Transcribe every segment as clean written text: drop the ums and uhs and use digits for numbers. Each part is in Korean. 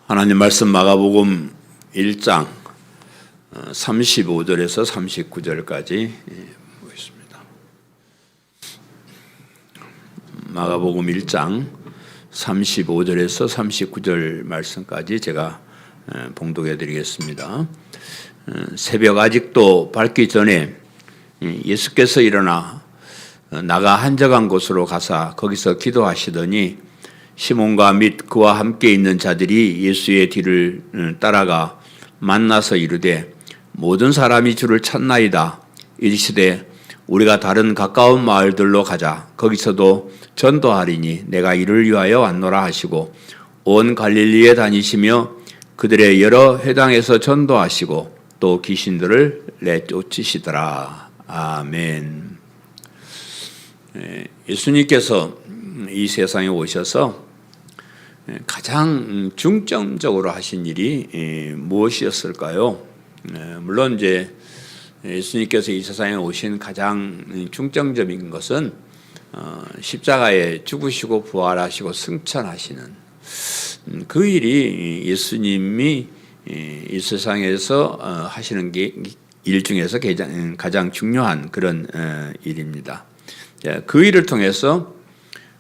하나님 말씀 마가복음 1장 35절에서 39절까지 보겠습니다. 마가복음 1장 35절에서 39절 말씀까지 제가 봉독해 드리겠습니다. 새벽 아직도 밝기 전에 예수께서 일어나 나가 한적한 곳으로 가사 거기서 기도하시더니 시몬과 및 그와 함께 있는 자들이 예수의 뒤를 따라가 만나서 이르되 모든 사람이 주를 찾나이다. 이르시되 우리가 다른 가까운 마을들로 가자. 거기서도 전도하리니 내가 이를 위하여 왔노라 하시고 온 갈릴리에 다니시며 그들의 여러 회당에서 전도하시고 또 귀신들을 내쫓으시더라. 아멘. 예수님께서 이 세상에 오셔서 가장 중점적으로 하신 일이 무엇이었을까요? 물론 이제 예수님께서 이 세상에 오신 가장 중점적인 것은 십자가에 죽으시고 부활하시고 승천하시는 그 일이 예수님이 이 세상에서 하시는 일 중에서 가장 중요한 그런 일입니다. 그 일을 통해서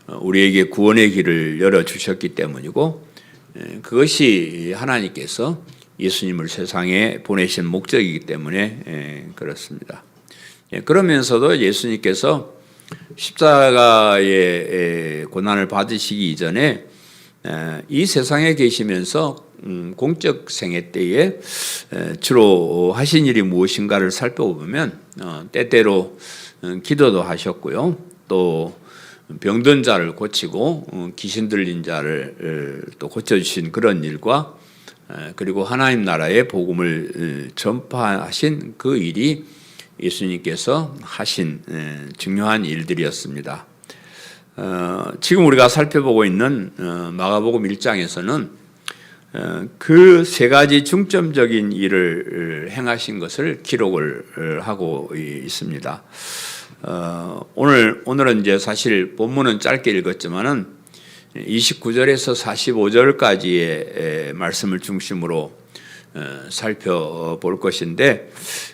우리에게 구원의 길을 열어주셨기 때문이고 그것이 하나님께서 예수님을 세상에 보내신 목적이기 때문에 그렇습니다. 그러면서도 예수님께서 십자가의 고난을 받으시기 이전에 이 세상에 계시면서 공적 생애 때에 주로 하신 일이 무엇인가를 살펴보면 때때로 기도도 하셨고요. 또 병든 자를 고치고 귀신 들린 자를 또 고쳐주신 그런 일과 그리고 하나님 나라의 복음을 전파하신 그 일이 예수님께서 하신 중요한 일들이었습니다. 지금 우리가 살펴보고 있는 마가복음 1장에서는 그 세 가지 중점적인 일을 행하신 것을 기록을 하고 있습니다. 오늘은 이제 사실 본문은 짧게 읽었지만은 29절에서 45절까지의 말씀을 중심으로 살펴볼 것인데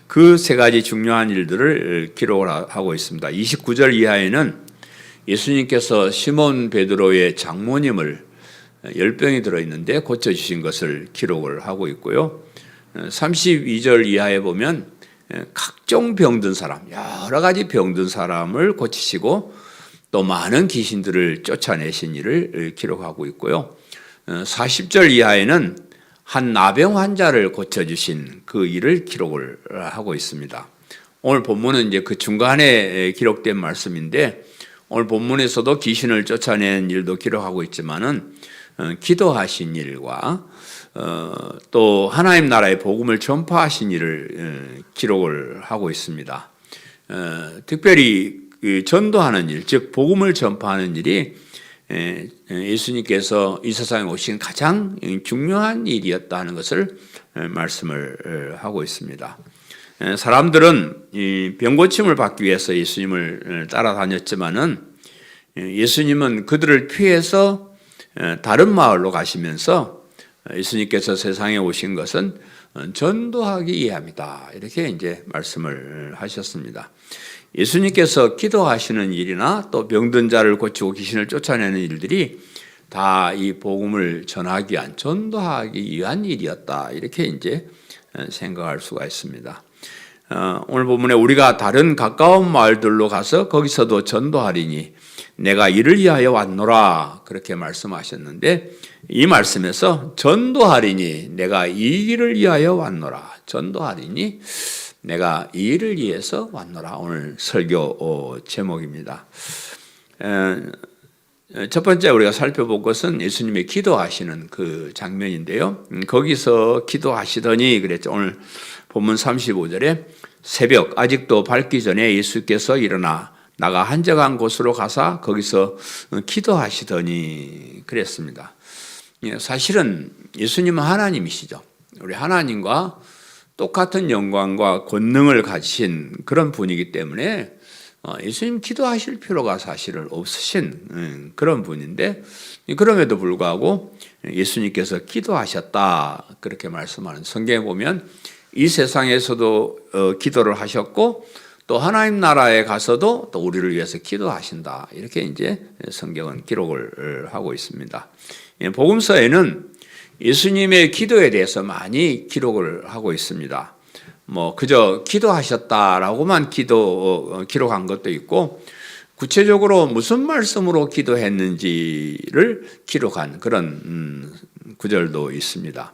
그 세 가지 중요한 일들을 기록을 하고 있습니다. 29절 이하에는 예수님께서 시몬 베드로의 장모님을 열병이 들어있는데 고쳐주신 것을 기록을 하고 있고요. 32절 이하에 보면 각종 병든 사람, 여러 가지 병든 사람을 고치시고 또 많은 귀신들을 쫓아내신 일을 기록하고 있고요. 40절 이하에는 한 나병 환자를 고쳐주신 그 일을 기록을 하고 있습니다. 오늘 본문은 이제 그 중간에 기록된 말씀인데 오늘 본문에서도 귀신을 쫓아낸 일도 기록하고 있지만은 기도하신 일과 또 하나님 나라의 복음을 전파하신 일을 기록을 하고 있습니다. 특별히 전도하는 일, 즉 복음을 전파하는 일이 예수님께서 이 세상에 오신 가장 중요한 일이었다는 것을 말씀을 하고 있습니다. 사람들은 병고침을 받기 위해서 예수님을 따라다녔지만은 예수님은 그들을 피해서 다른 마을로 가시면서 예수님께서 세상에 오신 것은 전도하기 위함이다. 이렇게 이제 말씀을 하셨습니다. 예수님께서 기도하시는 일이나 또 병든 자를 고치고 귀신을 쫓아내는 일들이 다 이 복음을 전하기 위한, 전도하기 위한 일이었다. 이렇게 이제 생각할 수가 있습니다. 오늘 본문에 우리가 다른 가까운 마을들로 가서 거기서도 전도하리니 내가 이를 위하여 왔노라 그렇게 말씀하셨는데 이 말씀에서 전도하리니 내가 이 일을 위하여 왔노라, 전도하리니 내가 이 일을 위해서 왔노라 오늘 설교 제목입니다. 첫 번째 우리가 살펴볼 것은 예수님이 기도하시는 그 장면인데요. 거기서 기도하시더니 그랬죠. 오늘 본문 35절에 새벽 아직도 밝기 전에 예수께서 일어나 나가 한적한 곳으로 가사 거기서 기도하시더니 그랬습니다. 사실은 예수님은 하나님이시죠. 우리 하나님과 똑같은 영광과 권능을 가지신 그런 분이기 때문에 예수님 기도하실 필요가 사실은 없으신 그런 분인데, 그럼에도 불구하고 예수님께서 기도하셨다 그렇게 말씀하는 성경에 보면 이 세상에서도 기도를 하셨고 또 하나님 나라에 가서도 또 우리를 위해서 기도하신다, 이렇게 이제 성경은 기록을 하고 있습니다. 복음서에는 예수님의 기도에 대해서 많이 기록을 하고 있습니다. 그저 기도하셨다라고만 기록한 것도 있고, 구체적으로 무슨 말씀으로 기도했는지를 기록한 그런 구절도 있습니다.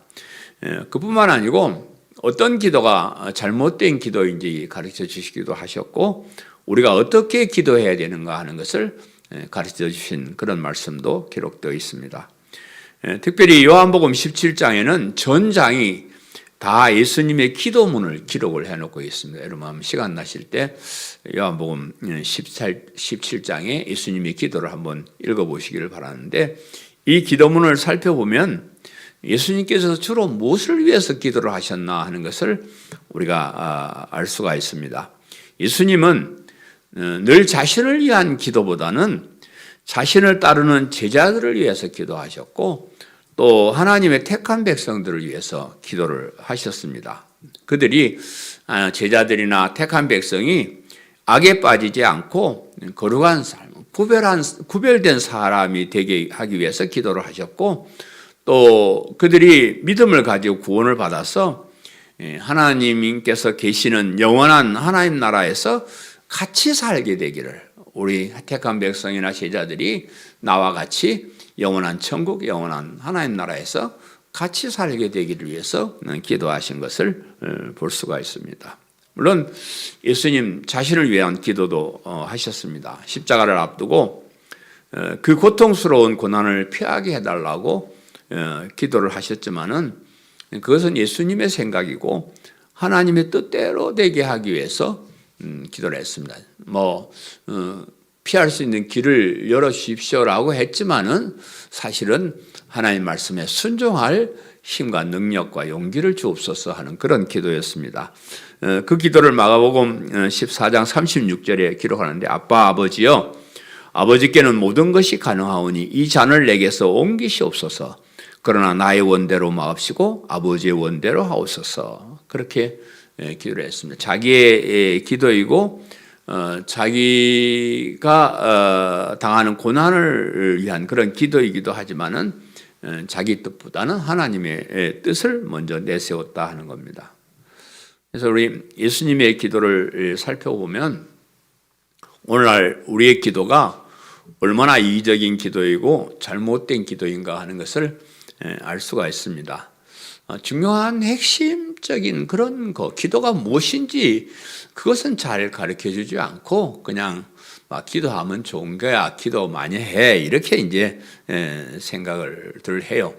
그뿐만 아니고 어떤 기도가 잘못된 기도인지 가르쳐 주시기도 하셨고, 우리가 어떻게 기도해야 되는가 하는 것을 가르쳐 주신 그런 말씀도 기록되어 있습니다. 특별히 요한복음 17장에는 전장이 다 예수님의 기도문을 기록을 해놓고 있습니다. 여러분 시간 나실 때 요한복음 17장에 예수님의 기도를 한번 읽어보시기를 바라는데, 이 기도문을 살펴보면 예수님께서 주로 무엇을 위해서 기도를 하셨나 하는 것을 우리가 알 수가 있습니다. 예수님은 늘 자신을 위한 기도보다는 자신을 따르는 제자들을 위해서 기도하셨고, 또 하나님의 택한 백성들을 위해서 기도를 하셨습니다. 그들이, 제자들이나 택한 백성이 악에 빠지지 않고 거룩한 삶, 구별된 사람이 되게 하기 위해서 기도를 하셨고, 또 그들이 믿음을 가지고 구원을 받아서 하나님께서 계시는 영원한 하나님 나라에서 같이 살게 되기를, 우리 택한 백성이나 제자들이 나와 같이 영원한 천국, 영원한 하나님 나라에서 같이 살게 되기를 위해서 기도하신 것을 볼 수가 있습니다. 물론 예수님 자신을 위한 기도도 하셨습니다. 십자가를 앞두고 그 고통스러운 고난을 피하게 해달라고 기도를 하셨지만은, 그것은 예수님의 생각이고 하나님의 뜻대로 되게 하기 위해서 기도를 했습니다. 피할 수 있는 길을 열어주십시오라고 했지만은 사실은 하나님 말씀에 순종할 힘과 능력과 용기를 주옵소서 하는 그런 기도였습니다. 그 기도를 마가복음 14장 36절에 기록하는데, 아빠 아버지여, 아버지께는 모든 것이 가능하오니 이 잔을 내게서 옮기시옵소서. 그러나 나의 원대로 마옵시고 아버지의 원대로 하옵소서. 그렇게 기도를 했습니다. 자기의 기도이고 자기가 당하는 고난을 위한 그런 기도이기도 하지만은 자기 뜻보다는 하나님의 뜻을 먼저 내세웠다 하는 겁니다. 그래서 우리 예수님의 기도를 살펴보면 오늘날 우리의 기도가 얼마나 이기적인 기도이고 잘못된 기도인가 하는 것을 알 수가 있습니다. 중요한 핵심적인 그런 기도가 무엇인지 그것은 잘 가르쳐주지 않고 그냥 기도하면 좋은 거야, 기도 많이 해, 이렇게 이제 생각을 해요.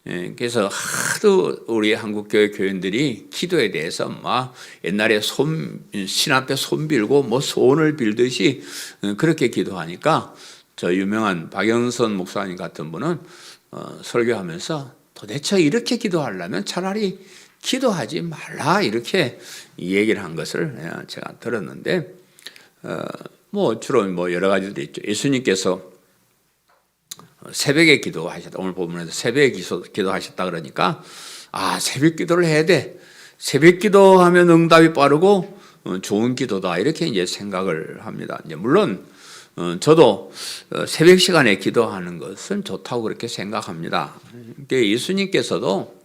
그래서 하도 우리 한국교회 교인들이 기도에 대해서 옛날에 신 앞에 손 빌고 소원을 빌듯이 그렇게 기도하니까, 저 유명한 박영선 목사님 같은 분은 설교하면서 도대체 이렇게 기도하려면 차라리 기도하지 말라, 이렇게 얘기를 한 것을 제가 들었는데, 주로 여러 가지들이 있죠. 예수님께서 새벽에 기도하셨다. 오늘 본문에서 새벽에 기도하셨다 그러니까, 새벽 기도를 해야 돼. 새벽 기도하면 응답이 빠르고 좋은 기도다, 이렇게 이제 생각을 합니다. 이제 물론 저도 새벽 시간에 기도하는 것은 좋다고 그렇게 생각합니다. 예수님께서도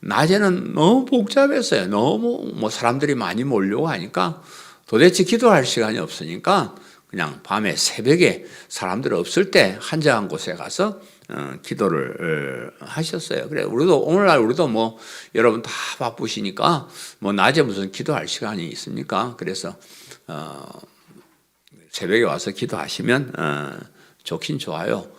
낮에는 너무 복잡했어요. 너무 사람들이 많이 몰려고 하니까 도대체 기도할 시간이 없으니까 그냥 밤에 새벽에 사람들 없을 때 한적한 곳에 가서 기도를 하셨어요. 그래, 오늘날 우리도 여러분 다 바쁘시니까 낮에 무슨 기도할 시간이 있습니까? 그래서 새벽에 와서 기도하시면 좋긴 좋아요.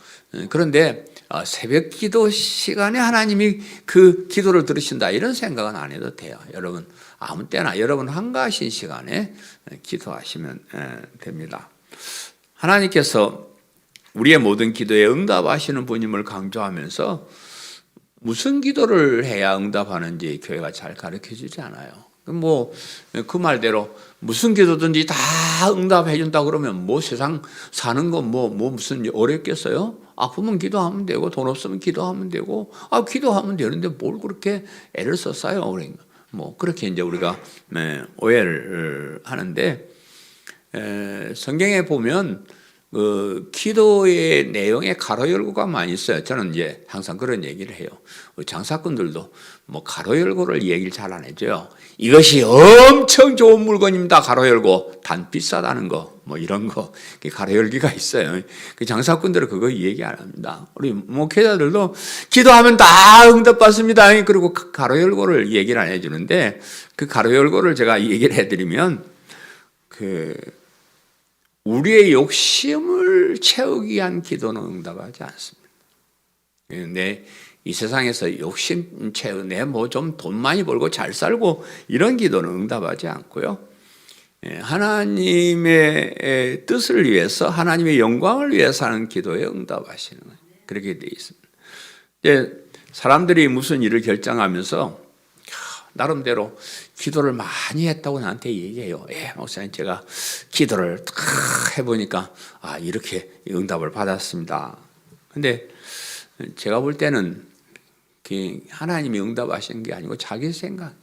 그런데 새벽 기도 시간에 하나님이 그 기도를 들으신다, 이런 생각은 안 해도 돼요. 여러분 아무 때나 여러분 한가하신 시간에 기도하시면 됩니다. 하나님께서 우리의 모든 기도에 응답하시는 분임을 강조하면서 무슨 기도를 해야 응답하는지 교회가 잘 가르쳐주지 않아요. 뭐 그 말대로 무슨 기도든지 다 응답해 준다 그러면 뭐 세상 사는 건 뭐 무슨 어렵겠어요? 아프면 기도하면 되고 돈 없으면 기도하면 되고 기도하면 되는데 뭘 그렇게 애를 썼어요? 뭐 그렇게 이제 우리가 오해를 하는데, 성경에 보면 그 기도의 내용에 가로 열고가 많이 있어요. 저는 이제 항상 그런 얘기를 해요. 장사꾼들도 뭐 가로 열고를 얘기를 잘 안 해줘요. 이것이 엄청 좋은 물건입니다. 가로 열고 단 비싸다는 거 뭐 이런 거 가로 열기가 있어요. 그 장사꾼들은 그거 얘기 안 합니다. 우리 목회자들도 기도하면 다 응답받습니다. 그리고 가로 열고를 얘기를 안 해주는데, 그 가로 열고를 제가 얘기를 해드리면 우리의 욕심을 채우기 위한 기도는 응답하지 않습니다. 이 세상에서 욕심 채우, 뭐 좀 돈 많이 벌고 잘 살고 이런 기도는 응답하지 않고요. 하나님의 뜻을 위해서, 하나님의 영광을 위해서 하는 기도에 응답하시는 거예요. 그렇게 되어 있습니다. 사람들이 무슨 일을 결정하면서 나름대로 기도를 많이 했다고 나한테 얘기해요. 목사님, 제가 기도를 딱 해보니까 이렇게 응답을 받았습니다. 근데 제가 볼 때는 하나님이 응답하시는 게 아니고 자기 생각,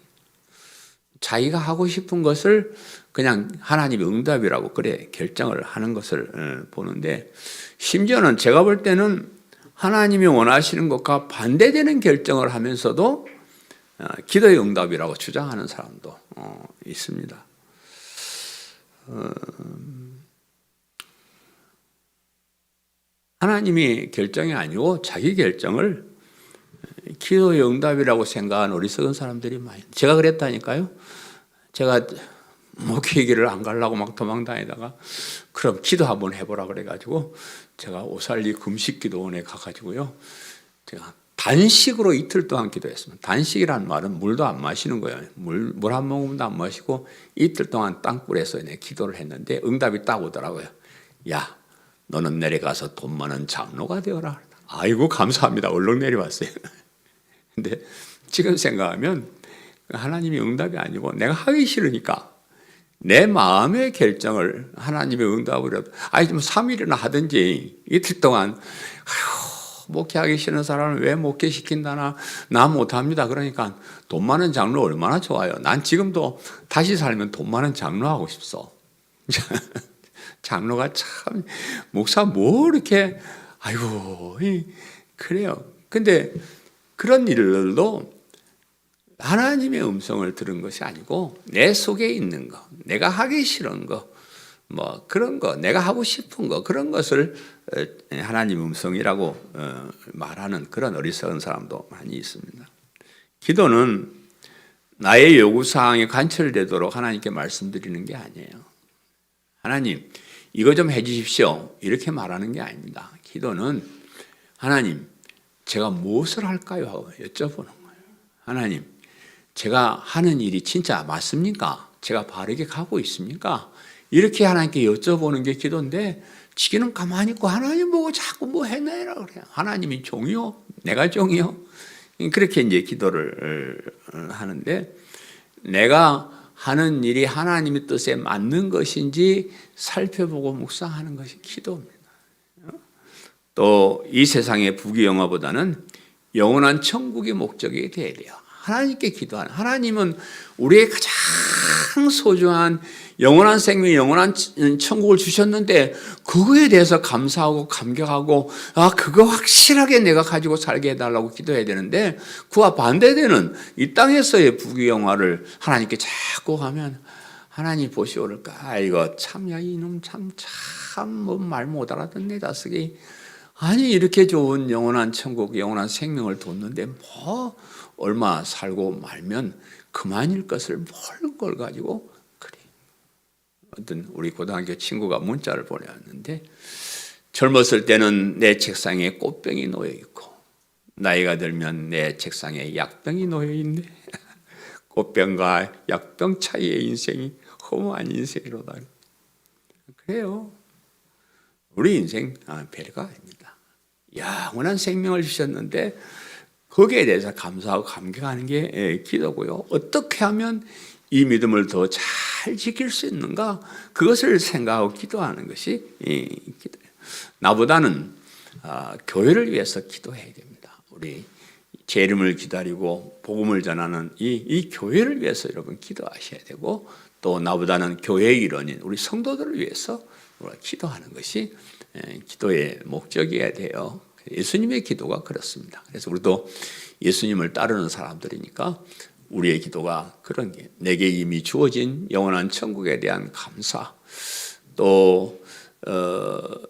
자기가 하고 싶은 것을 그냥 하나님이 응답이라고 그래 결정을 하는 것을 보는데, 심지어는 제가 볼 때는 하나님이 원하시는 것과 반대되는 결정을 하면서도 기도의 응답이라고 주장하는 사람도 있습니다. 하나님이 결정이 아니고 자기 결정을 기도의 응답이라고 생각하는 어리석은 사람들이 많아요. 제가 그랬다니까요. 제가 목회기를 안 가려고 막 도망다니다가 그럼 기도 한번 해보라 그래가지고 제가 오살리 금식기도원에 가가지고요, 제가 단식으로 이틀 동안 기도했습니다. 단식이란 말은 물도 안 마시는 거예요. 물 한 모금도 안 마시고 이틀 동안 땅굴에서 기도를 했는데 응답이 딱 오더라고요. 야, 너는 내려가서 돈 많은 장로가 되어라. 아이고 감사합니다. 얼른 내려왔어요. 근데 지금 생각하면 하나님이 응답이 아니고 내가 하기 싫으니까 내 마음의 결정을 하나님의 응답으로, 좀 3일이나 하든지 이틀 동안 목회하기 싫은 사람을 왜 목회시킨다나, 나 못합니다. 그러니까 돈 많은 장로 얼마나 좋아요. 난 지금도 다시 살면 돈 많은 장로 하고 싶어. 장로가 참, 목사 뭐 이렇게, 그래요. 근데 그런 일들도 하나님의 음성을 들은 것이 아니고 내 속에 있는 거, 내가 하기 싫은 거, 뭐 그런 거, 내가 하고 싶은 거, 그런 것을 하나님 음성이라고 말하는 그런 어리석은 사람도 많이 있습니다. 기도는 나의 요구사항에 관철되도록 하나님께 말씀드리는 게 아니에요. 하나님, 이거 좀 해주십시오, 이렇게 말하는 게 아닙니다. 기도는 하나님, 제가 무엇을 할까요? 하고 여쭤보는 거예요. 하나님, 제가 하는 일이 진짜 맞습니까? 제가 바르게 가고 있습니까? 이렇게 하나님께 여쭤보는 게 기도인데, 지기는 가만히 있고 하나님 보고 자꾸 뭐 해내라 그래요. 하나님이 종이요? 내가 종이요? 그렇게 이제 기도를 하는데, 내가 하는 일이 하나님의 뜻에 맞는 것인지 살펴보고 묵상하는 것이 기도입니다. 또 이 세상의 부귀영화보다는 영원한 천국의 목적이 되어야 돼요. 하나님께 기도하는, 하나님은 우리의 가장 소중한 영원한 생명, 영원한 천국을 주셨는데 그거에 대해서 감사하고 감격하고 그거 확실하게 내가 가지고 살게 해달라고 기도해야 되는데, 그와 반대되는 이 땅에서의 부귀영화를 하나님께 자꾸 하면 하나님 보시오를까, 이거 참야 이놈 참 뭐 말 못 알아듣네 자식이. 아니 이렇게 좋은 영원한 천국, 영원한 생명을 뒀는데 뭐 얼마 살고 말면 그만일 것을 뭘 걸 가지고 그래. 어떤 우리 고등학교 친구가 문자를 보내왔는데, 젊었을 때는 내 책상에 꽃병이 놓여 있고 나이가 들면 내 책상에 약병이 놓여 있네. 꽃병과 약병 차이의 인생이 허무한 인생이로다. 그래요. 우리 인생 별거 아닙니다. 영원한 생명을 주셨는데 거기에 대해서 감사하고 감격하는 게 기도고요. 어떻게 하면 이 믿음을 더 잘 지킬 수 있는가? 그것을 생각하고 기도하는 것이 기도예요. 나보다는 교회를 위해서 기도해야 됩니다. 우리 재림을 기다리고 복음을 전하는 이 교회를 위해서 여러분 기도하셔야 되고, 또 나보다는 교회의 일원인 우리 성도들을 위해서 우리가 기도하는 것이 기도의 목적이어야 돼요. 예수님의 기도가 그렇습니다. 그래서 우리도 예수님을 따르는 사람들이니까 우리의 기도가 그런 게, 내게 이미 주어진 영원한 천국에 대한 감사, 또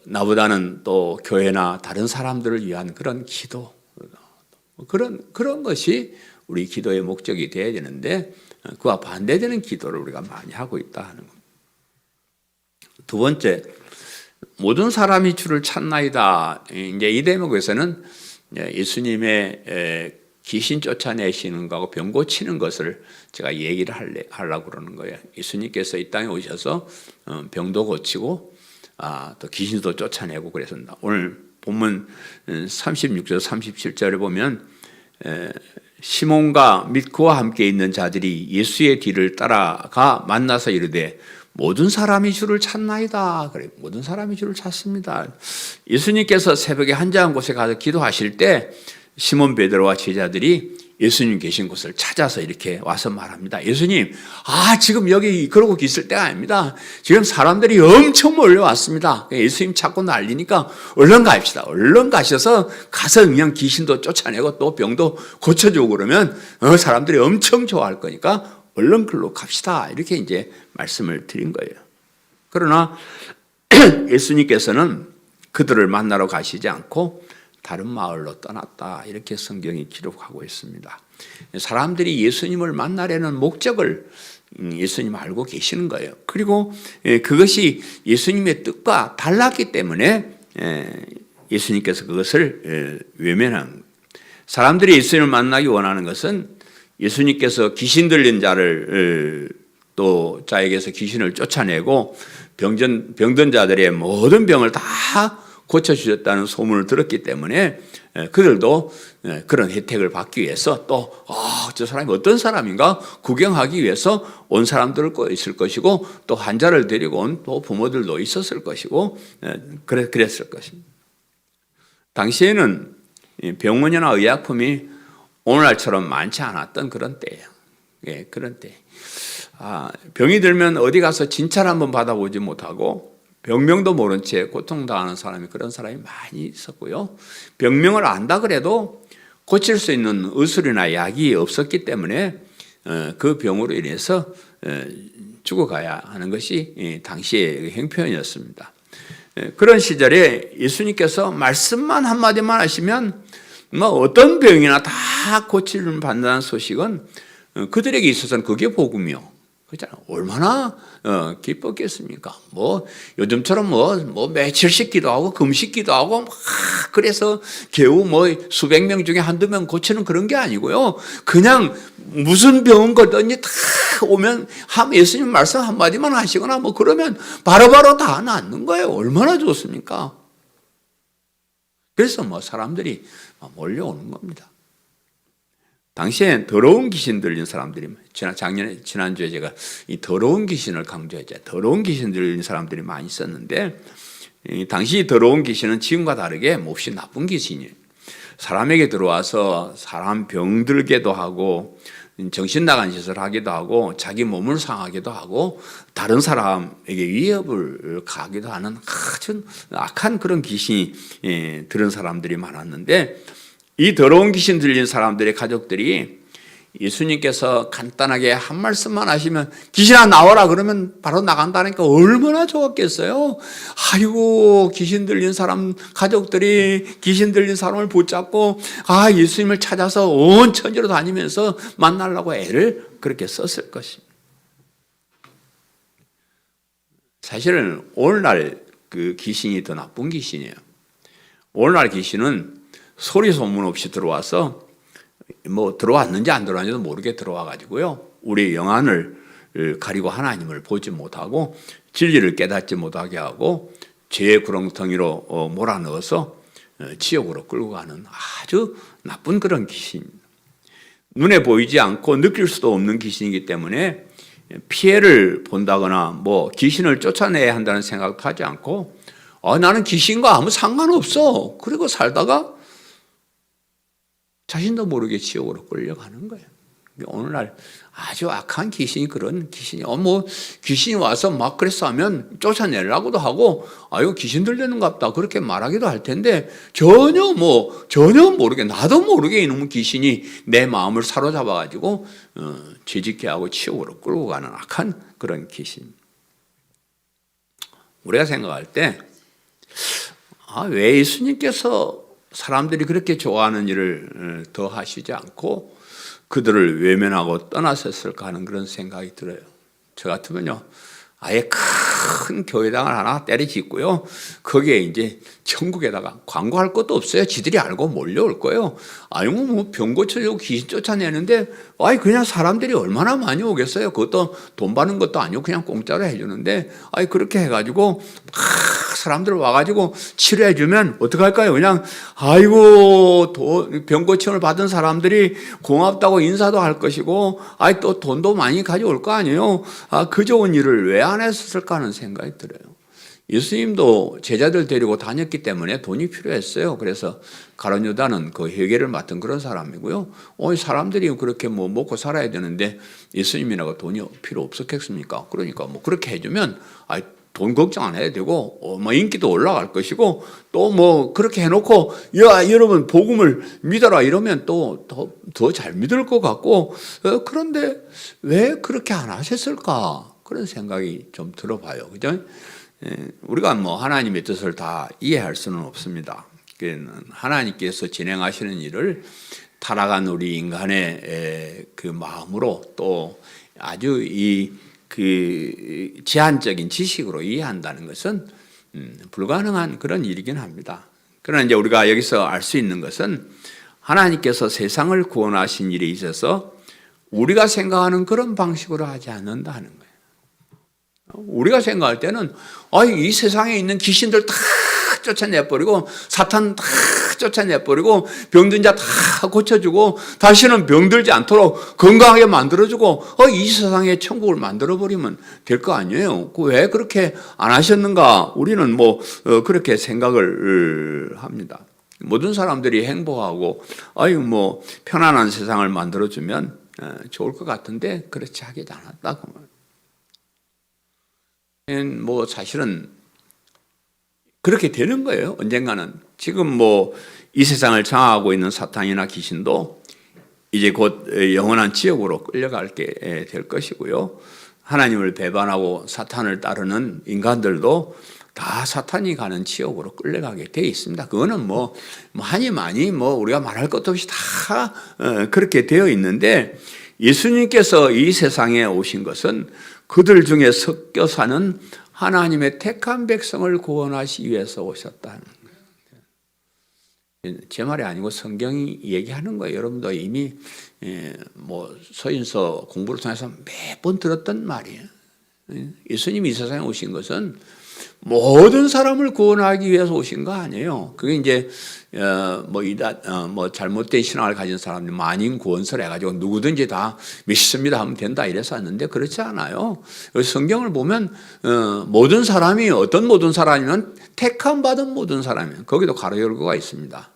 나보다는 또 교회나 다른 사람들을 위한 그런 기도, 그런 것이 우리 기도의 목적이 되어야 되는데, 그와 반대되는 기도를 우리가 많이 하고 있다 하는 겁니다. 두 번째, 모든 사람이 주를 찾나이다. 이제 이 대목에서는 예수님의 귀신 쫓아내시는 거하고 병 고치는 것을 제가 얘기를 하려고 그러는 거예요. 예수님께서 이 땅에 오셔서 병도 고치고 또 귀신도 쫓아내고 그랬습니다. 오늘 본문 36절 37절에 보면 시몬과 및 그와 함께 있는 자들이 예수의 뒤를 따라가 만나서 이르되 모든 사람이 주를 찾나이다. 그래, 모든 사람이 주를 찾습니다. 예수님께서 새벽에 한적한 곳에 가서 기도하실 때 시몬 베드로와 제자들이 예수님 계신 곳을 찾아서 이렇게 와서 말합니다. 예수님, 지금 여기 그러고 있을 때가 아닙니다. 지금 사람들이 엄청 몰려왔습니다. 예수님 찾고 난리니까 얼른 갑시다. 얼른 가셔서 가서 그냥 귀신도 쫓아내고 또 병도 고쳐주고 그러면 사람들이 엄청 좋아할 거니까 얼른 글로 갑시다. 이렇게 이제 말씀을 드린 거예요. 그러나 예수님께서는 그들을 만나러 가시지 않고 다른 마을로 떠났다. 이렇게 성경이 기록하고 있습니다. 사람들이 예수님을 만나려는 목적을 예수님 알고 계시는 거예요. 그리고 그것이 예수님의 뜻과 달랐기 때문에 예수님께서 그것을 외면한, 사람들이 예수님을 만나기 원하는 것은 예수님께서 귀신 들린 자를 또 자에게서 귀신을 쫓아내고 병든 자들의 모든 병을 다 고쳐주셨다는 소문을 들었기 때문에 그들도 그런 혜택을 받기 위해서 또 저 사람이 어떤 사람인가 구경하기 위해서 온 사람들을 있을 것이고, 또 환자를 데리고 온 또 부모들도 있었을 것이고, 그랬을 것입니다. 당시에는 병원이나 의약품이 오늘날처럼 많지 않았던 그런 때예요. 그런 때. 병이 들면 어디 가서 진찰 한번 받아보지 못하고 병명도 모른 채 고통당하는 사람이, 그런 사람이 많이 있었고요. 병명을 안다 그래도 고칠 수 있는 의술이나 약이 없었기 때문에 그 병으로 인해서 죽어가야 하는 것이 당시의 형편이었습니다. 그런 시절에 예수님께서 말씀만 한마디만 하시면 어떤 병이나 다 고치를 받는다는 소식은 그들에게 있어서는 그게 복음이요. 그렇잖아요. 얼마나 기뻤겠습니까? 요즘처럼 며칠씩 기도하고 금식 기도하고 그래서 겨우 수백 명 중에 한두 명 고치는 그런 게 아니고요. 그냥 무슨 병은 거든지 다 오면 예수님 말씀 한마디만 하시거나 그러면 바로바로 다 낫는 거예요. 얼마나 좋습니까? 그래서 사람들이 몰려오는 겁니다. 당시엔 더러운 귀신 들린 사람들이, 지난주에 제가 이 더러운 귀신을 강조했죠. 더러운 귀신 들린 사람들이 많이 있었는데, 당시 더러운 귀신은 지금과 다르게 몹시 나쁜 귀신이에요. 사람에게 들어와서 사람 병들게도 하고, 정신 나간 짓을 하기도 하고, 자기 몸을 상하기도 하고, 다른 사람에게 위협을 가하기도 하는 아주 악한 그런 귀신이 들은 사람들이 많았는데, 이 더러운 귀신 들린 사람들의 가족들이 예수님께서 간단하게 한 말씀만 하시면 귀신아 나와라 그러면 바로 나간다니까 얼마나 좋았겠어요. 아이고, 귀신 들린 사람 가족들이 귀신 들린 사람을 붙잡고 예수님을 찾아서 온 천지로 다니면서 만나려고 애를 그렇게 썼을 것입니다. 사실은 오늘날 그 귀신이 더 나쁜 귀신이에요. 오늘날 귀신은 소리 소문 없이 들어와서 들어왔는지 안 들어왔는지도 모르게 들어와 가지고요, 우리의 영안을 가리고 하나님을 보지 못하고 진리를 깨닫지 못하게 하고 죄의 구렁텅이로 몰아넣어서 지옥으로 끌고 가는 아주 나쁜 그런 귀신입니다. 눈에 보이지 않고 느낄 수도 없는 귀신이기 때문에 피해를 본다거나 뭐 귀신을 쫓아내야 한다는 생각도 하지 않고 나는 귀신과 아무 상관없어. 그리고 살다가 자신도 모르게 지옥으로 끌려가는 거예요. 오늘날 아주 악한 귀신이 그런 귀신이 뭐 귀신이 와서 막 그랬어 하면 쫓아내려고도 하고 이거 귀신 들리는갑다 그렇게 말하기도 할 텐데 전혀 모르게 나도 모르게 이놈의 귀신이 내 마음을 사로잡아 가지고 죄짓게 하고 지옥으로 끌고 가는 악한 그런 귀신. 우리가 생각할 때 왜 예수님께서 사람들이 그렇게 좋아하는 일을 더 하시지 않고 그들을 외면하고 떠나셨을까 하는 그런 생각이 들어요. 저 같으면요, 아예 큰 교회당을 하나 때려짓고요, 거기에 이제 천국에다가 광고할 것도 없어요. 지들이 알고 몰려올 거예요. 뭐 병 고쳐주고 귀신 쫓아내는데, 그냥 사람들이 얼마나 많이 오겠어요. 그것도 돈 받는 것도 아니고 그냥 공짜로 해주는데, 그렇게 해가지고 사람들 와가지고 치료해주면 어떡할까요? 그냥 병 고침을 받은 사람들이 고맙다고 인사도 할 것이고 또 돈도 많이 가져올 거 아니에요. 그 좋은 일을 왜 안 했을까 하는 생각이 들어요. 예수님도 제자들 데리고 다녔기 때문에 돈이 필요했어요. 그래서 가룟 유다는 그 회계를 맡은 그런 사람이고요. 사람들이 그렇게 먹고 살아야 되는데 예수님이라고 돈이 필요 없었겠습니까? 그러니까 그렇게 해주면 돈 걱정 안 해야 되고 인기도 올라갈 것이고 또 그렇게 해놓고 여러분 복음을 믿어라 이러면 또 더 잘 믿을 것 같고 그런데 왜 그렇게 안 하셨을까 그런 생각이 좀 들어봐요. 그죠? 우리가 하나님의 뜻을 다 이해할 수는 없습니다. 하나님께서 진행하시는 일을 타락한 우리 인간의 그 마음으로 또 아주 그 제한적인 지식으로 이해한다는 것은 불가능한 그런 일이긴 합니다. 그러나 이제 우리가 여기서 알 수 있는 것은 하나님께서 세상을 구원하신 일에 있어서 우리가 생각하는 그런 방식으로 하지 않는다는 거예요. 우리가 생각할 때는 이 세상에 있는 귀신들 다 쫓아내버리고 사탄 다 쫓아내버리고 병든 자 다 고쳐주고 다시는 병들지 않도록 건강하게 만들어주고 이 세상에 천국을 만들어버리면 될 거 아니에요. 왜 그렇게 안 하셨는가 우리는 그렇게 생각을 합니다. 모든 사람들이 행복하고 편안한 세상을 만들어주면 좋을 것 같은데 그렇지 하지 않았다고. 사실은 그렇게 되는 거예요. 언젠가는. 지금 이 세상을 장악하고 있는 사탄이나 귀신도 이제 곧 영원한 지옥으로 끌려가게 될 것이고요. 하나님을 배반하고 사탄을 따르는 인간들도 다 사탄이 가는 지옥으로 끌려가게 돼 있습니다. 그거는 하니 많이 우리가 말할 것도 없이 다 그렇게 되어 있는데 예수님께서 이 세상에 오신 것은 그들 중에 섞여 사는 하나님의 택한 백성을 구원하시기 위해서 오셨다는 거예요. 제 말이 아니고 성경이 얘기하는 거예요. 여러분도 이미 서인서 공부를 통해서 매번 들었던 말이에요. 예수님이 이 세상에 오신 것은 모든 사람을 구원하기 위해서 오신 거 아니에요. 그게 이제 잘못된 신앙을 가진 사람들 만인 구원설 해가지고 누구든지 다 믿습니다 하면 된다 이래서 왔는데 그렇지 않아요. 성경을 보면 모든 사람이 어떤 모든 사람이면 택함 받은 모든 사람이에요. 거기도 가로 열고가 있습니다.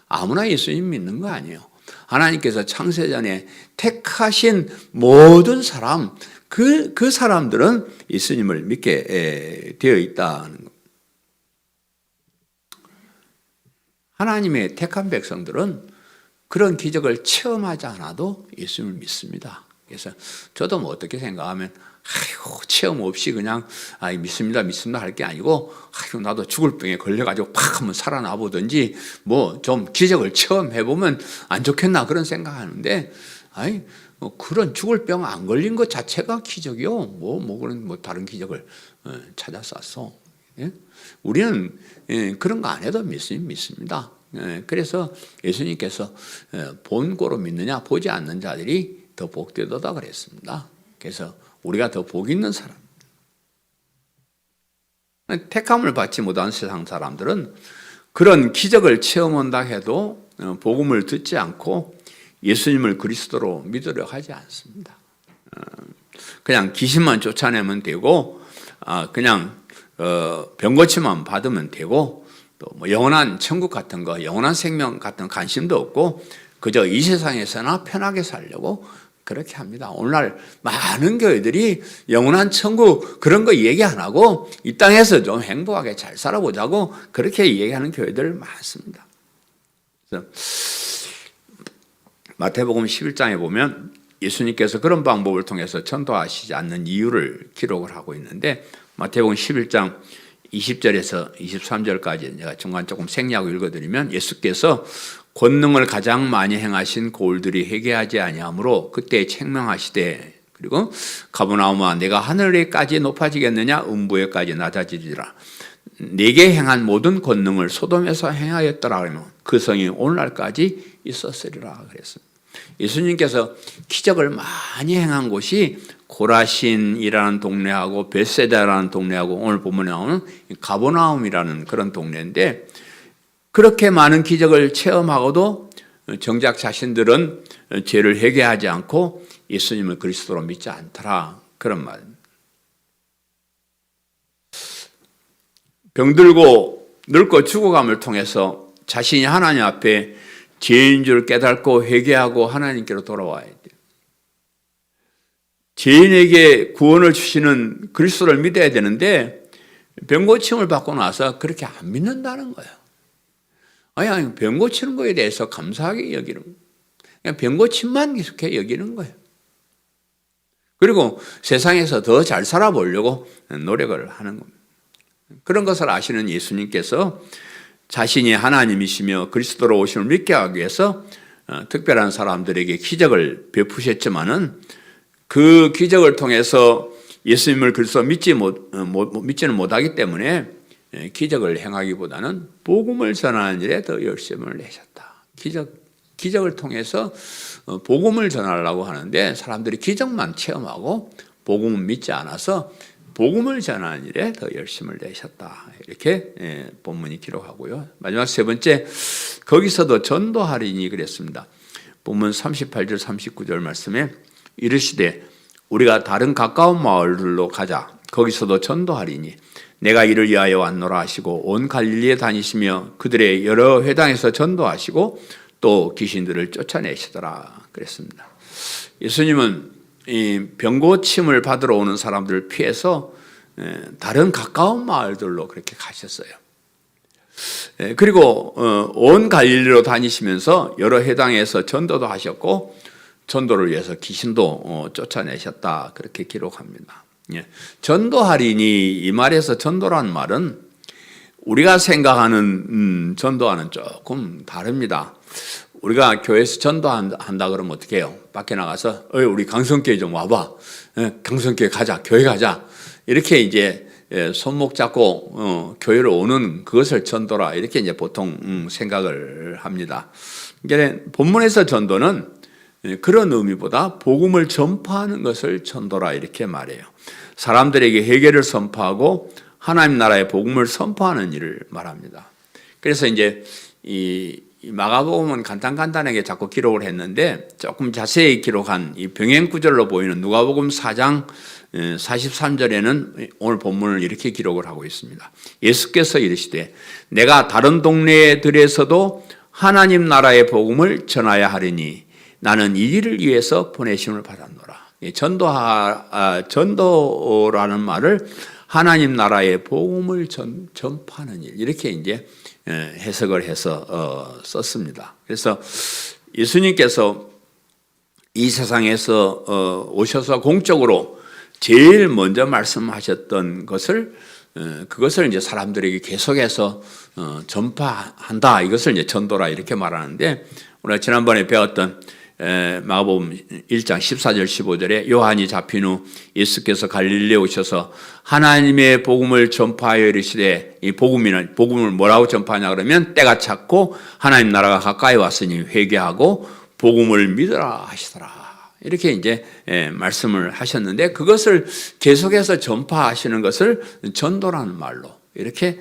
아무나 예수님 믿는 거 아니에요. 하나님께서 창세전에 택하신 모든 사람 그 사람들은 예수님을 믿게 되어 있다는 것. 하나님의 택한 백성들은 그런 기적을 체험하지 않아도 예수님을 믿습니다. 그래서 저도 어떻게 생각하면 체험 없이 그냥 믿습니다 할 게 아니고 나도 죽을 병에 걸려가지고 팍 한번 살아나 보든지 좀 기적을 체험해보면 안 좋겠나 그런 생각하는데 그런 죽을 병 안 걸린 것 자체가 기적이요. 그런 다른 기적을 찾아서 예? 우리는 그런 거 안 해도 믿습니다. 그래서 예수님께서 본고로 믿느냐 보지 않는 자들이 더 복되도다 그랬습니다. 그래서 우리가 더 복 있는 사람. 택함을 받지 못한 세상 사람들은 그런 기적을 체험한다 해도 복음을 듣지 않고 예수님을 그리스도로 믿으려 하지 않습니다. 그냥 귀신만 쫓아내면 되고, 그냥 병고침만 받으면 되고, 또 뭐 영원한 천국 같은 거, 영원한 생명 같은 관심도 없고, 그저 이 세상에서나 편하게 살려고 그렇게 합니다. 오늘날 많은 교회들이 영원한 천국 그런 거 얘기 안 하고 이 땅에서 좀 행복하게 잘 살아보자고 그렇게 얘기하는 교회들 많습니다. 그래서 마태복음 11장에 보면 예수님께서 그런 방법을 통해서 전도하시지 않는 이유를 기록을 하고 있는데, 마태복음 11장 20절에서 23절까지 제가 중간 조금 생략하고 읽어드리면, 예수께서 권능을 가장 많이 행하신 고을들이 회개하지 아니하므로 그때 책망하시되, 그리고 가버나움아 내가 하늘에까지 높아지겠느냐, 음부에까지 낮아지리라. 내게 행한 모든 권능을 소돔에서 행하였더라 하면 그 성이 오늘날까지 있었으리라 그랬습니다. 예수님께서 기적을 많이 행한 곳이 고라신이라는 동네하고 벳세다라는 동네하고 오늘 본문에 나오는 가버나움이라는 그런 동네인데, 그렇게 많은 기적을 체험하고도 정작 자신들은 죄를 회개하지 않고 예수님을 그리스도로 믿지 않더라, 그런 말입니다. 병들고 늙고 죽어감을 통해서 자신이 하나님 앞에 죄인 줄 깨닫고 회개하고 하나님께로 돌아와야 돼요. 죄인에게 구원을 주시는 그리스도를 믿어야 되는데 병고침을 받고 나서 그렇게 안 믿는다는 거예요. 아니, 병고치는 거에 대해서 감사하게 여기는 거예요. 그냥 병고침만 계속해 여기는 거예요. 그리고 세상에서 더 잘 살아보려고 노력을 하는 겁니다. 그런 것을 아시는 예수님께서 자신이 하나님이시며 그리스도로 오심을 믿게 하기 위해서 특별한 사람들에게 기적을 베푸셨지만은, 그 기적을 통해서 예수님을 그리스도 믿지는 못하기 때문에 기적을 행하기보다는 복음을 전하는 일에 더 열심을 내셨다. 기적을 통해서 복음을 전하려고 하는데 사람들이 기적만 체험하고 복음은 믿지 않아서 복음을 전하는 일에 더 열심을 내셨다. 이렇게 본문이 기록하고요. 마지막 세 번째, 거기서도 전도하리니 그랬습니다. 본문 38절 39절 말씀에 이르시되 우리가 다른 가까운 마을들로 가자. 거기서도 전도하리니 내가 이를 위하여 왔노라 하시고 온 갈릴리에 다니시며 그들의 여러 회당에서 전도하시고 또 귀신들을 쫓아내시더라 그랬습니다. 예수님은 이 병고침을 받으러 오는 사람들을 피해서 다른 가까운 마을들로 그렇게 가셨어요. 그리고 온 갈릴리로 다니시면서 여러 회당에서 전도도 하셨고 전도를 위해서 귀신도 쫓아내셨다, 그렇게 기록합니다. 전도하리니, 이 말에서 전도라는 말은 우리가 생각하는 전도와는 조금 다릅니다. 우리가 교회에서 전도한다 그러면 어떻게 해요? 밖에 나가서 우리 강성교회 좀 와봐, 강성교회 가자, 교회 가자, 이렇게 이제 손목 잡고 교회로 오는 그것을 전도라, 이렇게 이제 보통 생각을 합니다. 그러니까 본문에서 전도는 그런 의미보다 복음을 전파하는 것을 전도라, 이렇게 말해요. 사람들에게 회개를 선포하고 하나님 나라의 복음을 선포하는 일을 말합니다. 그래서 이제 이 마가복음은 간단하게 자꾸 기록을 했는데 조금 자세히 기록한 이 병행 구절로 보이는 누가복음 4장 43절에는 오늘 본문을 이렇게 기록을 하고 있습니다. 예수께서 이르시되 내가 다른 동네들에서도 하나님 나라의 복음을 전하여 하리니 나는 이 일을 위해서 보내심을 받았노라. 전도라는 말을 하나님 나라의 복음을 전파하는 일, 이렇게 이제 해석을 해서 썼습니다. 그래서 예수님께서 이 세상에서 오셔서 공적으로 제일 먼저 말씀하셨던 것을, 그것을 이제 사람들에게 계속해서 전파한다, 이것을 이제 전도라 이렇게 말하는데, 우리가 지난번에 배웠던 마가복음 1장 14절 15절에 요한이 잡힌 후 예수께서 갈릴리에 오셔서 하나님의 복음을 전파하여 이르시되, 이 복음을 뭐라고 전파하냐 그러면 때가 찼고 하나님 나라가 가까이 왔으니 회개하고 복음을 믿으라 하시더라, 이렇게 이제 말씀을 하셨는데, 그것을 계속해서 전파하시는 것을 전도라는 말로 이렇게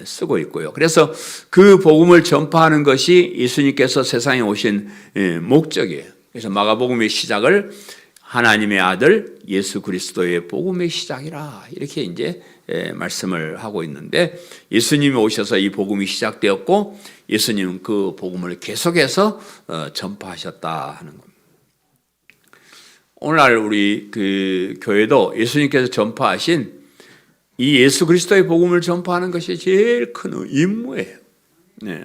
쓰고 있고요. 그래서 그 복음을 전파하는 것이 예수님께서 세상에 오신 목적이에요. 그래서 마가복음의 시작을 하나님의 아들 예수 그리스도의 복음의 시작이라 이렇게 이제 말씀을 하고 있는데, 예수님이 오셔서 이 복음이 시작되었고 예수님은 그 복음을 계속해서 전파하셨다 하는 겁니다. 오늘날 우리 그 교회도 예수님께서 전파하신 이 예수 그리스도의 복음을 전파하는 것이 제일 큰 임무예요. 네.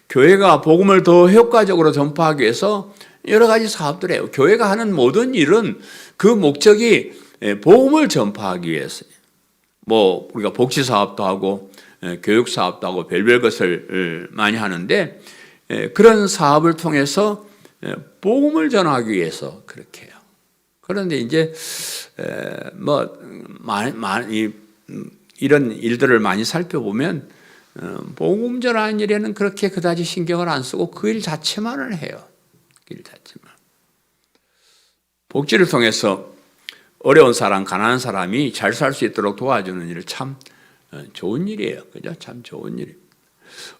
교회가 복음을 더 효과적으로 전파하기 위해서 여러 가지 사업들을 해요. 교회가 하는 모든 일은 그 목적이 복음을 전파하기 위해서예요. 뭐 우리가 복지 사업도 하고 교육 사업도 하고 별별 것을 많이 하는데, 그런 사업을 통해서 복음을 전하기 위해서 그렇게 해요. 그런데 이제 이런 일들을 많이 살펴보면 복음 전하는 일에는 그렇게 그다지 신경을 안 쓰고 그 일 자체만을 해요. 그 일 자체만. 복지를 통해서 어려운 사람, 가난한 사람이 잘 살 수 있도록 도와주는 일은 참 좋은 일이에요. 그죠? 참 좋은 일이에요.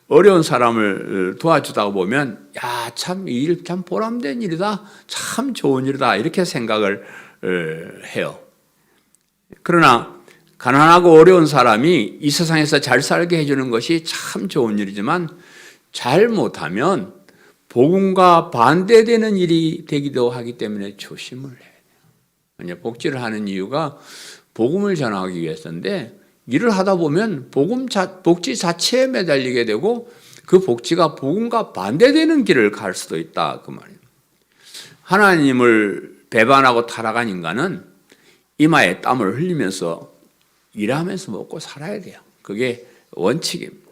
어려운 사람을 도와주다 보면 야, 참 이 일 참 보람된 일이다. 참 좋은 일이다. 이렇게 생각을 해요. 그러나 가난하고 어려운 사람이 이 세상에서 잘 살게 해주는 것이 참 좋은 일이지만, 잘못하면 복음과 반대되는 일이 되기도 하기 때문에 조심을 해야 돼요. 복지를 하는 이유가 복음을 전하기 위해서인데, 일을 하다 보면 복지 자체에 매달리게 되고 그 복지가 복음과 반대되는 길을 갈 수도 있다 그 말이에요. 하나님을 배반하고 타락한 인간은 이마에 땀을 흘리면서 일하면서 먹고 살아야 돼요. 그게 원칙입니다.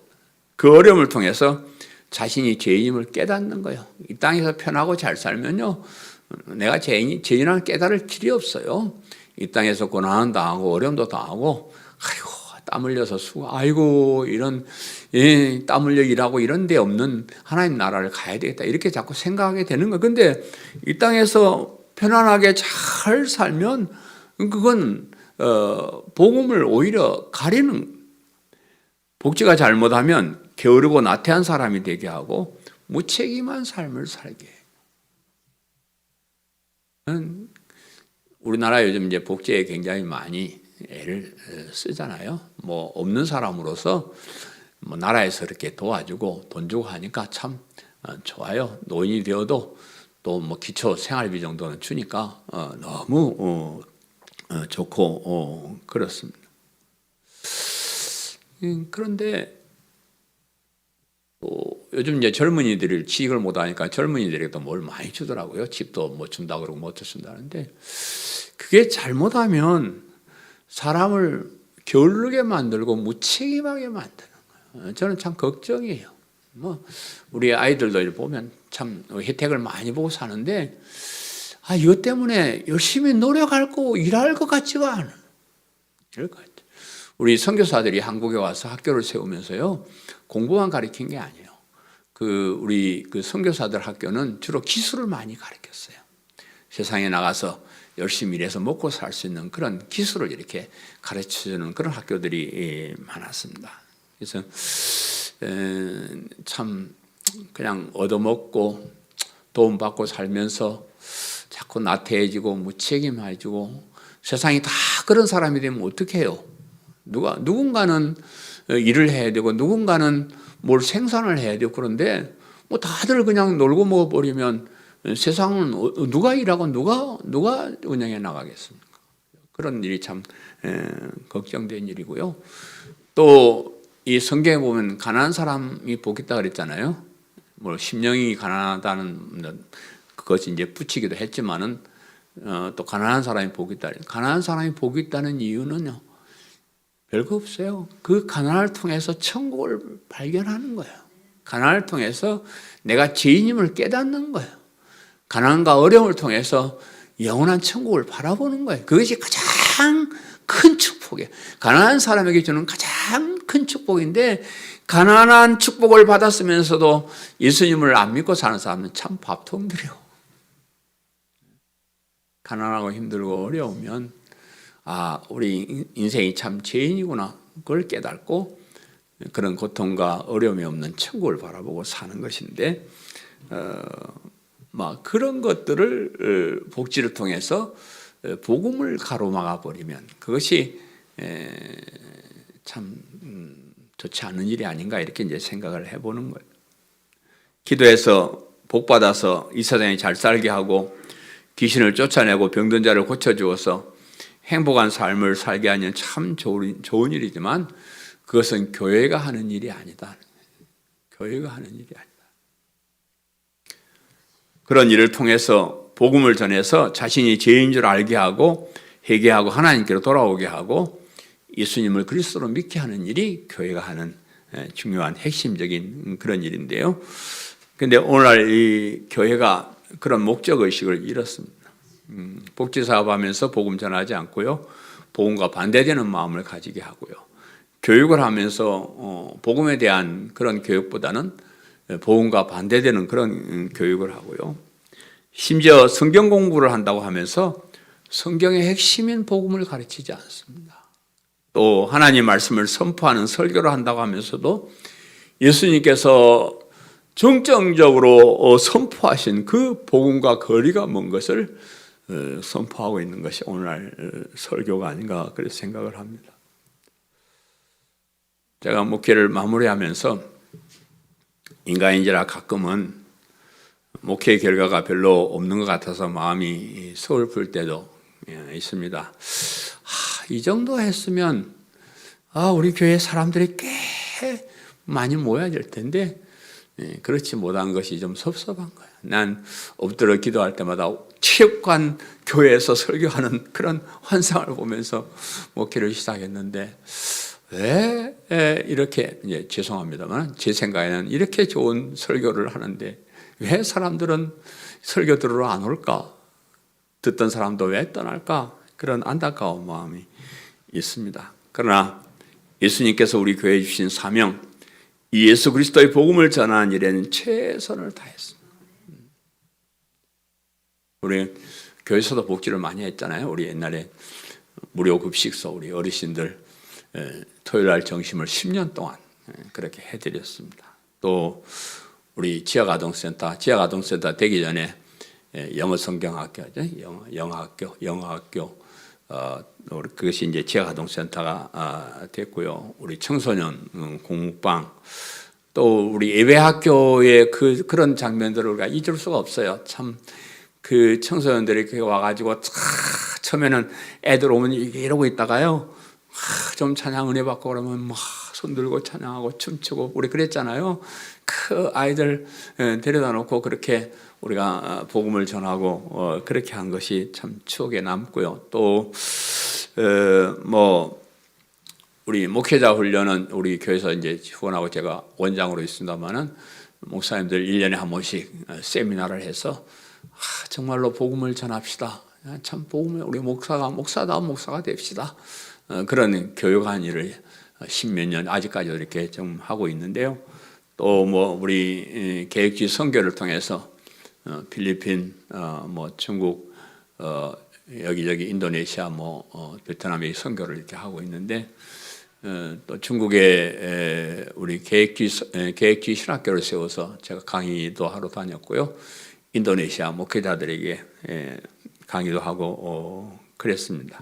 그 어려움을 통해서 자신이 죄인임을 깨닫는 거예요. 이 땅에서 편하고 잘 살면요, 내가 죄인이라는 깨달을 길이 없어요. 이 땅에서 고난도 당하고 어려움도 당하고, 아이고 땀 흘려서 아이고 이런 땀 흘려 일하고 이런 데 없는 하나님 나라를 가야 되겠다 이렇게 자꾸 생각하게 되는 거예요. 근데 이 땅에서 편안하게 잘 살면 그건 복음을 오히려 가리는, 복지가 잘못하면 게으르고 나태한 사람이 되게 하고 무책임한 삶을 살게 해요. 우리나라 요즘 이제 복지에 굉장히 많이 애를 쓰잖아요. 뭐 없는 사람으로서 뭐 나라에서 이렇게 도와주고 돈 주고 하니까 참 좋아요. 노인이 되어도 또 뭐 기초 생활비 정도는 주니까 너무 좋고 그렇습니다. 그런데 요즘 이제 젊은이들이 취직을 못하니까 젊은이들에게도 뭘 많이 주더라고요. 집도 못 준다 그러고 못 준다는데, 그게 잘못하면 사람을 게으르게 만들고 무책임하게 만드는 거예요. 저는 참 걱정이에요. 뭐 우리 아이들도 보면 참 혜택을 많이 보고 사는데, 이것 때문에 열심히 노력할 거 일할 것 같지가 않아. 이럴 것 같아요. 우리 선교사들이 한국에 와서 학교를 세우면서요, 공부만 가르친 게 아니에요. 우리 선교사들 학교는 주로 기술을 많이 가르쳤어요. 세상에 나가서 열심히 일해서 먹고 살 수 있는 그런 기술을 이렇게 가르쳐주는 그런 학교들이 많았습니다. 그래서 참 그냥 얻어먹고 도움받고 살면서 자꾸 나태해지고 무책임해지고 세상이 다 그런 사람이 되면 어떻게 해요? 누군가는 일을 해야 되고 누군가는 뭘 생산을 해야 되고, 그런데 뭐 다들 그냥 놀고 먹어버리면 세상은 누가 일하고 누가 운영해 나가겠습니까? 그런 일이 참 걱정된 일이고요. 또 이 성경에 보면 가난한 사람이 복 있다 그랬잖아요. 뭐 심령이 가난하다는 그것이 이제 붙이기도 했지만은 또 가난한 사람이 복 있다. 가난한 사람이 복 있다는 이유는요, 별거 없어요. 그 가난을 통해서 천국을 발견하는 거예요. 가난을 통해서 내가 죄인임을 깨닫는 거예요. 가난과 어려움을 통해서 영원한 천국을 바라보는 거예요. 그것이 가장 큰 축복이에요. 가난한 사람에게 주는 가장 큰 축복인데, 가난한 축복을 받았으면서도 예수님을 안 믿고 사는 사람은 참 밥통들이요. 가난하고 힘들고 어려우면 우리 인생이 참 죄인이구나, 그걸 깨닫고 그런 고통과 어려움이 없는 천국을 바라보고 사는 것인데, 막 그런 것들을 복지를 통해서 복음을 가로막아 버리면 그것이 참 좋지 않은 일이 아닌가 이렇게 이제 생각을 해보는 거예요. 기도해서 복 받아서 이 세상에 잘 살게 하고 귀신을 쫓아내고 병든 자를 고쳐주어서 행복한 삶을 살게 하는 참 좋은 일이지만 그것은 교회가 하는 일이 아니다. 교회가 하는 일이 아니다. 그런 일을 통해서 복음을 전해서 자신이 죄인 줄 알게 하고 회개하고 하나님께로 돌아오게 하고 예수님을 그리스도로 믿게 하는 일이 교회가 하는 중요한 핵심적인 그런 일인데요. 그런데 오늘날 이 교회가 그런 목적의식을 잃었습니다. 복지사업하면서 복음 전하지 않고요. 복음과 반대되는 마음을 가지게 하고요. 교육을 하면서 복음에 대한 그런 교육보다는 복음과 반대되는 그런 교육을 하고요. 심지어 성경 공부를 한다고 하면서 성경의 핵심인 복음을 가르치지 않습니다. 또 하나님 말씀을 선포하는 설교를 한다고 하면서도 예수님께서 정정적으로 선포하신 그 복음과 거리가 먼 것을 선포하고 있는 것이 오늘날 설교가 아닌가 그렇게 생각을 합니다. 제가 목회를 마무리하면서 인간인지라 가끔은 목회 결과가 별로 없는 것 같아서 마음이 서글플 때도 있습니다. 이 정도 했으면 우리 교회 사람들이 꽤 많이 모여야 될 텐데 그렇지 못한 것이 좀 섭섭한 거예요. 난 엎드려 기도할 때마다 체육관 교회에서 설교하는 그런 환상을 보면서 목회를 시작했는데 왜 이렇게 이제 죄송합니다만 제 생각에는 이렇게 좋은 설교를 하는데 왜 사람들은 설교 들으러 안 올까? 듣던 사람도 왜 떠날까? 그런 안타까운 마음이 있습니다. 그러나 예수님께서 우리 교회에 주신 사명, 이 예수 그리스도의 복음을 전하는 일에는 최선을 다했습니다. 우리 교회에서도 복지를 많이 했잖아요. 우리 옛날에 무료 급식소 우리 어르신들 토요일날 점심을 10년 동안 그렇게 해드렸습니다. 또 우리 지역아동센터 되기 전에 영어 성경학교죠. 영어학교 그것이 이제 지역아동센터가 됐고요. 우리 청소년 공부방 또 우리 예배학교의 그런 장면들을 우리가 잊을 수가 없어요. 참 그 청소년들이 이렇게 와가지고 처음에는 애들 오면 이러고 있다가요. 좀 찬양 은혜 받고 그러면 막 손 들고 찬양하고 춤추고 우리 그랬잖아요. 그 아이들 데려다 놓고 그렇게 우리가 복음을 전하고 그렇게 한 것이 참 추억에 남고요. 또 우리 목회자 훈련은 우리 교회에서 이제 후원하고 제가 원장으로 있습니다만은 목사님들 1년에 한 번씩 세미나를 해서 정말로 복음을 전합시다. 참 복음을 우리 목사다운 목사가 됩시다. 그런 교육한 일을 10몇 년 아직까지도 이렇게 좀 하고 있는데요. 또 우리 계획주의 선교를 통해서 필리핀, 중국, 여기저기 인도네시아, 베트남의 선교를 이렇게 하고 있는데 또 중국에 우리 계획주의 신학교를 세워서 제가 강의도 하러 다녔고요. 인도네시아 목회자들에게 강의도 하고 그랬습니다.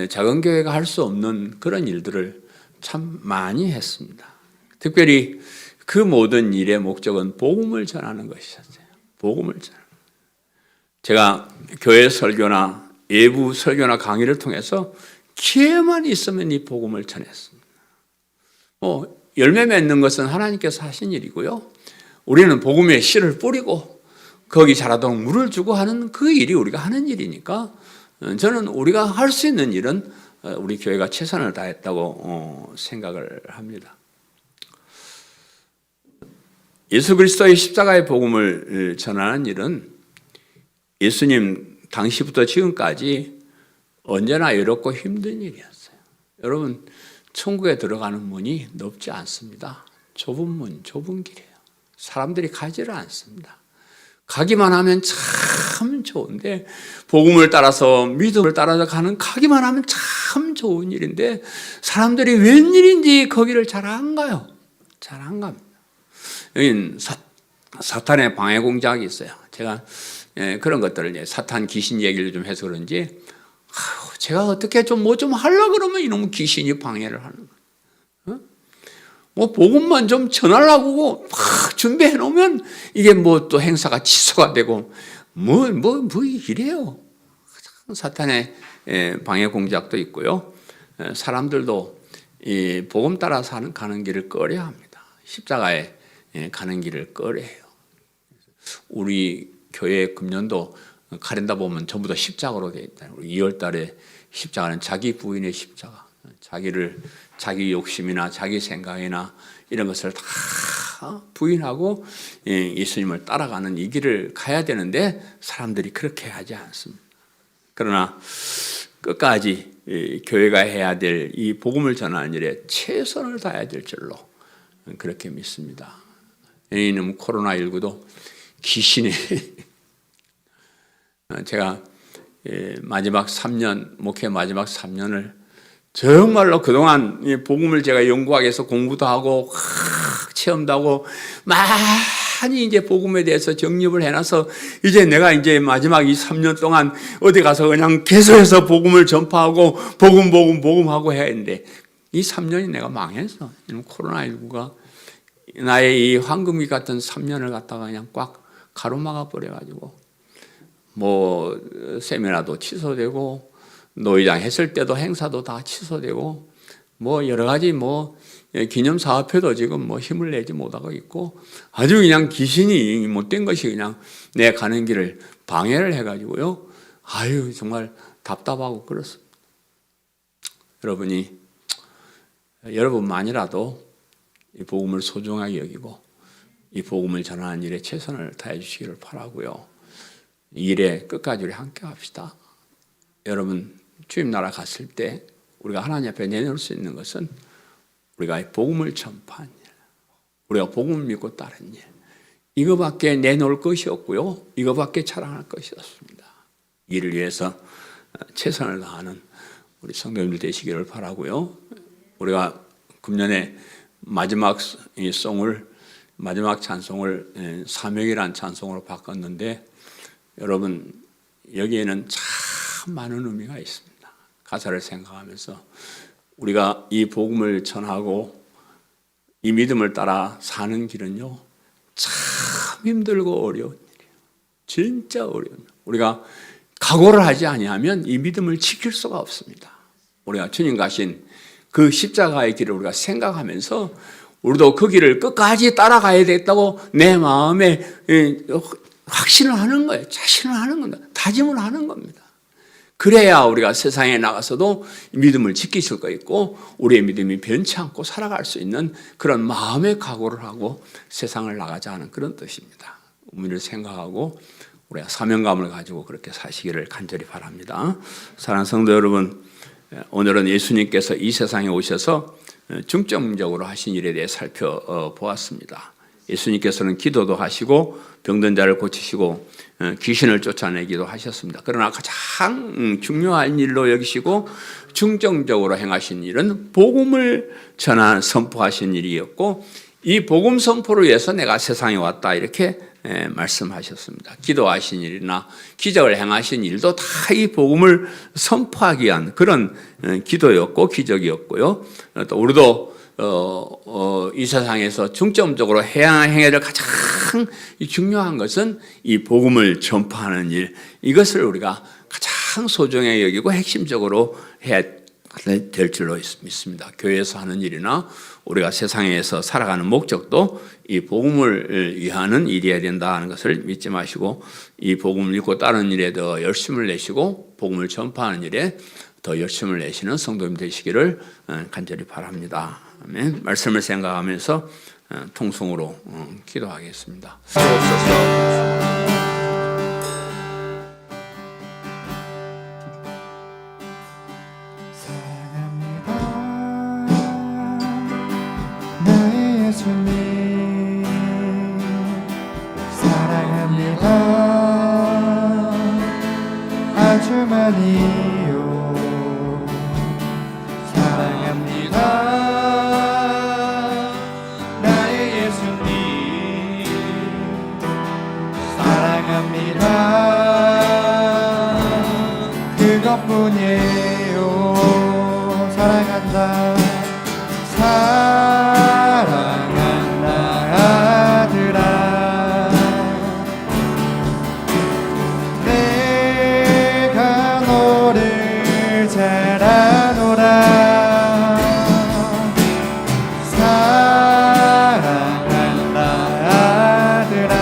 작은 교회가 할 수 없는 그런 일들을 참 많이 했습니다. 특별히 그 모든 일의 목적은 복음을 전하는 것이었어요. 복음을 전하는. 제가 교회 설교나 외부 설교나 강의를 통해서 기회만 있으면 이 복음을 전했습니다. 열매 맺는 것은 하나님께서 하신 일이고요. 우리는 복음의 씨를 뿌리고 거기 자라도록 물을 주고 하는 그 일이 우리가 하는 일이니까 저는 우리가 할 수 있는 일은 우리 교회가 최선을 다했다고 생각을 합니다. 예수 그리스도의 십자가의 복음을 전하는 일은 예수님 당시부터 지금까지 언제나 어렵고 힘든 일이었어요. 여러분, 천국에 들어가는 문이 넓지 않습니다. 좁은 문, 좁은 길이에요. 사람들이 가지를 않습니다. 가기만 하면 참 좋은데 복음을 따라서 믿음을 따라서 가기만 하면 참 좋은 일인데 사람들이 웬일인지 거기를 잘 안 가요. 잘 안 갑니다. 여기는 사탄의 방해 공작이 있어요. 제가 그런 것들을 이제 사탄 귀신 얘기를 좀 해서 그런지 제가 어떻게 좀 뭐 좀 하려고 그러면 이놈 귀신이 방해를 하는 거예요. 뭐 복음만 좀 전하려고 막 준비해 놓으면 이게 뭐 또 행사가 취소가 되고 뭐 이래요. 사탄의 방해 공작도 있고요. 사람들도 이 복음 따라 가는 길을 꺼려 합니다. 십자가에 가는 길을 꺼려해요. 우리 교회 금년도 카렌다 보면 전부 다 십자가로 되어 있다. 우리 2월 달에 십자가는 자기 부인의 십자가. 자기 욕심이나 자기 생각이나 이런 것을 다 부인하고 예수님을 따라가는 이 길을 가야 되는데 사람들이 그렇게 하지 않습니다. 그러나 끝까지 교회가 해야 될 이 복음을 전하는 일에 최선을 다해야 될 줄로 그렇게 믿습니다. 이놈 코로나19도 귀신이 제가 마지막 3년, 목회 마지막 3년을 정말로 그동안 복음을 제가 연구하기 위해서 공부도 하고 체험도 하고 많이 이제 복음에 대해서 정립을 해놔서 이제 내가 이제 마지막 이 3년 동안 어디 가서 그냥 계속해서 복음을 전파하고 복음하고 해야 했는데 이 3년이 내가 망했어. 코로나19가 나의 이 황금기 같은 3년을 갖다가 그냥 꽉 가로막아 버려가지고 뭐 세미나도 취소되고 노회장 했을 때도 행사도 다 취소되고 뭐 여러 가지 뭐 기념 사업회도 지금 뭐 힘을 내지 못하고 있고 아주 그냥 귀신이 못된 것이 그냥 내 가는 길을 방해를 해가지고요. 아유 정말 답답하고 그렇습니다. 여러분만이라도 이 복음을 소중하게 여기고 이 복음을 전하는 일에 최선을 다해 주시기를 바라고요. 이 일에 끝까지 우리 함께 합시다. 여러분 주님 나라 갔을 때 우리가 하나님 앞에 내놓을 수 있는 것은 우리가 복음을 전파한 일, 우리가 복음을 믿고 따른 일, 이거밖에 내놓을 것이 없고요. 이거밖에 자랑할 것이 없습니다. 이를 위해서 최선을 다하는 우리 성도님들 되시기를 바라고요. 우리가 금년에 마지막 찬송을 사명이란 찬송으로 바꿨는데 여러분 여기에는 참 많은 의미가 있습니다. 가사를 생각하면서 우리가 이 복음을 전하고 이 믿음을 따라 사는 길은요 참 힘들고 어려운 일이에요. 진짜 어려운 일. 우리가 각오를 하지 아니하면 이 믿음을 지킬 수가 없습니다. 우리가 주님 가신 그 십자가의 길을 우리가 생각하면서 우리도 그 길을 끝까지 따라가야 되겠다고 내 마음에 확신을 하는 거예요. 자신을 하는 겁니다. 다짐을 하는 겁니다. 그래야 우리가 세상에 나가서도 믿음을 지킬 수가 있고 우리의 믿음이 변치 않고 살아갈 수 있는 그런 마음의 각오를 하고 세상을 나가자 하는 그런 뜻입니다. 의미를 생각하고 우리가 사명감을 가지고 그렇게 사시기를 간절히 바랍니다. 사랑하는 성도 여러분, 오늘은 예수님께서 이 세상에 오셔서 중점적으로 하신 일에 대해 살펴보았습니다. 예수님께서는 기도도 하시고 병든 자를 고치시고 귀신을 쫓아내기도 하셨습니다. 그러나 가장 중요한 일로 여기시고 중점적으로 행하신 일은 복음을 선포하신 일이었고 이 복음 선포를 위해서 내가 세상에 왔다 이렇게 말씀하셨습니다. 기도하신 일이나 기적을 행하신 일도 다 이 복음을 선포하기 위한 그런 기도였고 기적이었고요. 또 우리도 이 세상에서 중점적으로 해야 될 가장 중요한 것은 이 복음을 전파하는 일, 이것을 우리가 가장 소중히 여기고 핵심적으로 해야 될 줄로 믿습니다. 교회에서 하는 일이나 우리가 세상에서 살아가는 목적도 이 복음을 위하는 일이어야 된다 하는 것을 믿지 마시고 이 복음을 믿고 따르는 일에 더 열심을 내시고 복음을 전파하는 일에 더 열심을 내시는 성도님 되시기를 간절히 바랍니다. 아멘. 말씀을 생각하면서 통성으로 기도하겠습니다. 예수님 사랑합니다. 아주 많이요 사랑합니다. 나의 예수님 사랑합니다. 사랑합니다. 그것뿐이에요. 사랑한다. 사랑한다 아들아. 내가 너를 잘 아노라. 사랑한다 아들아.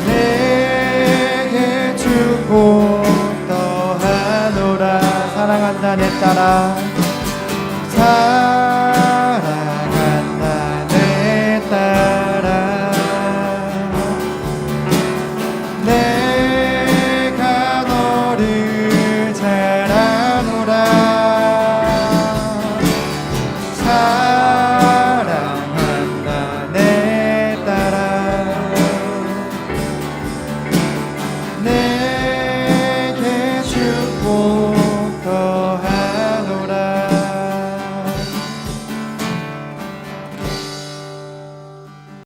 내게 축복 더하노라. 사랑한다 내 딸아.